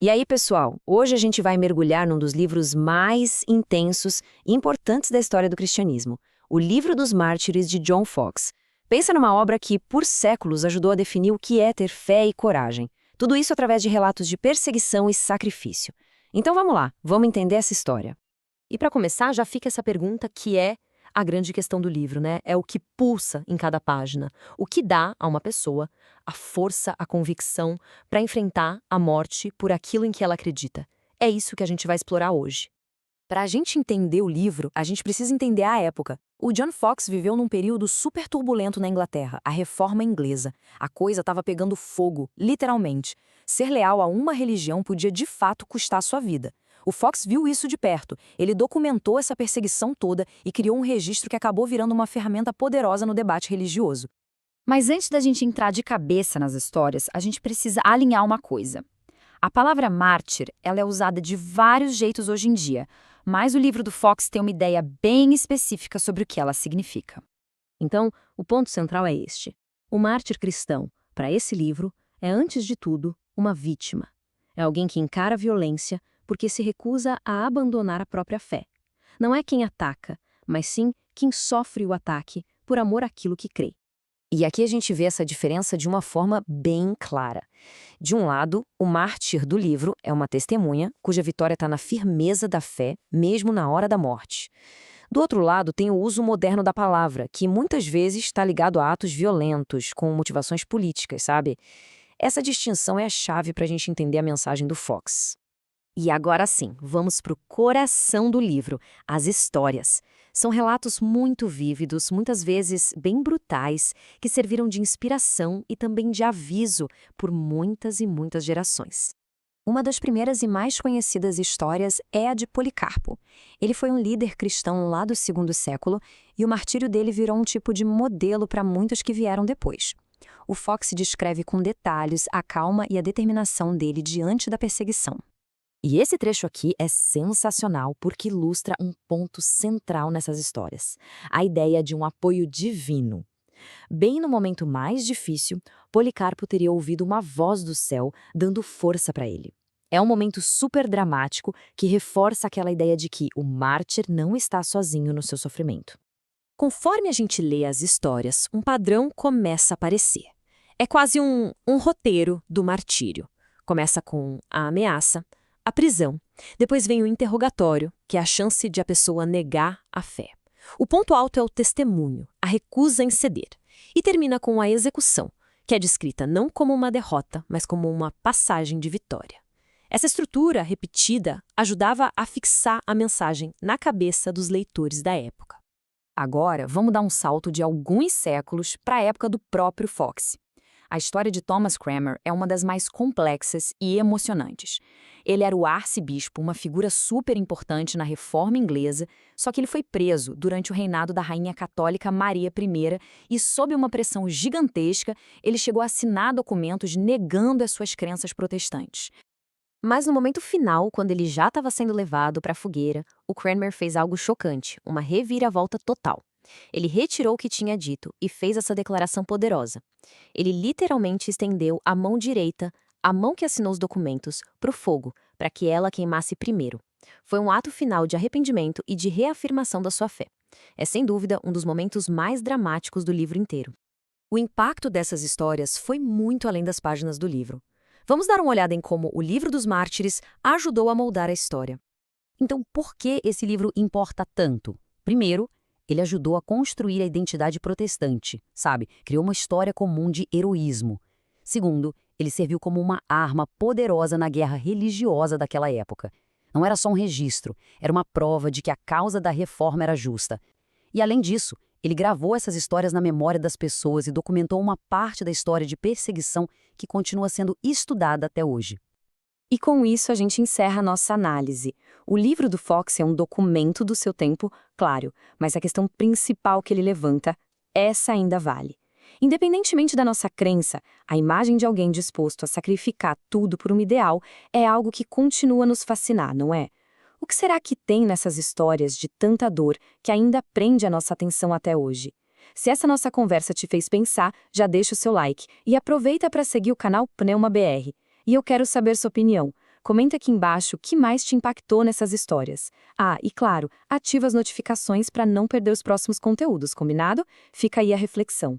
E aí, pessoal, hoje a gente vai mergulhar num dos livros mais intensos e importantes da história do cristianismo, o Livro dos Mártires de John Foxe. Pensa numa obra que, por séculos, ajudou a definir o que é ter fé e coragem. Tudo isso através de relatos de perseguição e sacrifício. Então vamos lá, vamos entender essa história. E para começar, já fica essa pergunta que é a grande questão do livro, né? É o que pulsa em cada página, o que dá a uma pessoa a força, a convicção para enfrentar a morte por aquilo em que ela acredita. É isso que a gente vai explorar hoje. Para a gente entender o livro, a gente precisa entender a época. O John Foxe viveu num período super turbulento na Inglaterra, a Reforma Inglesa. A coisa estava pegando fogo, literalmente. Ser leal a uma religião podia de fato custar sua vida. O Foxe viu isso de perto. Ele documentou essa perseguição toda e criou um registro que acabou virando uma ferramenta poderosa no debate religioso. Mas antes da gente entrar de cabeça nas histórias, a gente precisa alinhar uma coisa. A palavra mártir, ela é usada de vários jeitos hoje em dia, mas o livro do Foxe tem uma ideia bem específica sobre o que ela significa. Então, o ponto central é este. O mártir cristão, para esse livro, é antes de tudo uma vítima. É alguém que encara a violência porque se recusa a abandonar a própria fé. Não é quem ataca, mas sim quem sofre o ataque por amor àquilo que crê. E aqui a gente vê essa diferença de uma forma bem clara. De um lado, o mártir do livro é uma testemunha cuja vitória está na firmeza da fé, mesmo na hora da morte. Do outro lado, tem o uso moderno da palavra, que muitas vezes está ligado a atos violentos, com motivações políticas, sabe? Essa distinção é a chave para a gente entender a mensagem do Foxe. E agora sim, vamos para o coração do livro, as histórias. São relatos muito vívidos, muitas vezes bem brutais, que serviram de inspiração e também de aviso por muitas e muitas gerações. Uma das primeiras e mais conhecidas histórias é a de Policarpo. Ele foi um líder cristão lá do segundo século e o martírio dele virou um tipo de modelo para muitos que vieram depois. O Foxe descreve com detalhes a calma e a determinação dele diante da perseguição. E esse trecho aqui é sensacional porque ilustra um ponto central nessas histórias, a ideia de um apoio divino. Bem no momento mais difícil, Policarpo teria ouvido uma voz do céu dando força para ele. É um momento super dramático que reforça aquela ideia de que o mártir não está sozinho no seu sofrimento. Conforme a gente lê as histórias, um padrão começa a aparecer. É quase um roteiro do martírio. Começa com a ameaça, a prisão. Depois vem o interrogatório, que é a chance de a pessoa negar a fé. O ponto alto é o testemunho, a recusa em ceder. E termina com a execução, que é descrita não como uma derrota, mas como uma passagem de vitória. Essa estrutura repetida ajudava a fixar a mensagem na cabeça dos leitores da época. Agora, vamos dar um salto de alguns séculos para a época do próprio Foxe. A história de Thomas Cranmer é uma das mais complexas e emocionantes. Ele era o arcebispo, uma figura super importante na Reforma Inglesa, só que ele foi preso durante o reinado da rainha católica Maria I e, sob uma pressão gigantesca, ele chegou a assinar documentos negando as suas crenças protestantes. Mas no momento final, quando ele já estava sendo levado para a fogueira, o Cranmer fez algo chocante, uma reviravolta total. Ele retirou o que tinha dito e fez essa declaração poderosa. Ele literalmente estendeu a mão direita, a mão que assinou os documentos, para o fogo, para que ela queimasse primeiro. Foi um ato final de arrependimento e de reafirmação da sua fé. É sem dúvida um dos momentos mais dramáticos do livro inteiro. O impacto dessas histórias foi muito além das páginas do livro. Vamos dar uma olhada em como o Livro dos Mártires ajudou a moldar a história. Então, por que esse livro importa tanto? Primeiro, ele ajudou a construir a identidade protestante, sabe? Criou uma história comum de heroísmo. Segundo, ele serviu como uma arma poderosa na guerra religiosa daquela época. Não era só um registro, era uma prova de que a causa da reforma era justa. E além disso, ele gravou essas histórias na memória das pessoas e documentou uma parte da história de perseguição que continua sendo estudada até hoje. E com isso a gente encerra a nossa análise. O livro do Foxe é um documento do seu tempo, claro, mas a questão principal que ele levanta, essa ainda vale. Independentemente da nossa crença, a imagem de alguém disposto a sacrificar tudo por um ideal é algo que continua a nos fascinar, não é? O que será que tem nessas histórias de tanta dor que ainda prende a nossa atenção até hoje? Se essa nossa conversa te fez pensar, já deixa o seu like e aproveita para seguir o canal Pneuma BR. E eu quero saber sua opinião. Comenta aqui embaixo o que mais te impactou nessas histórias. Ah, e claro, ativa as notificações para não perder os próximos conteúdos, combinado? Fica aí a reflexão.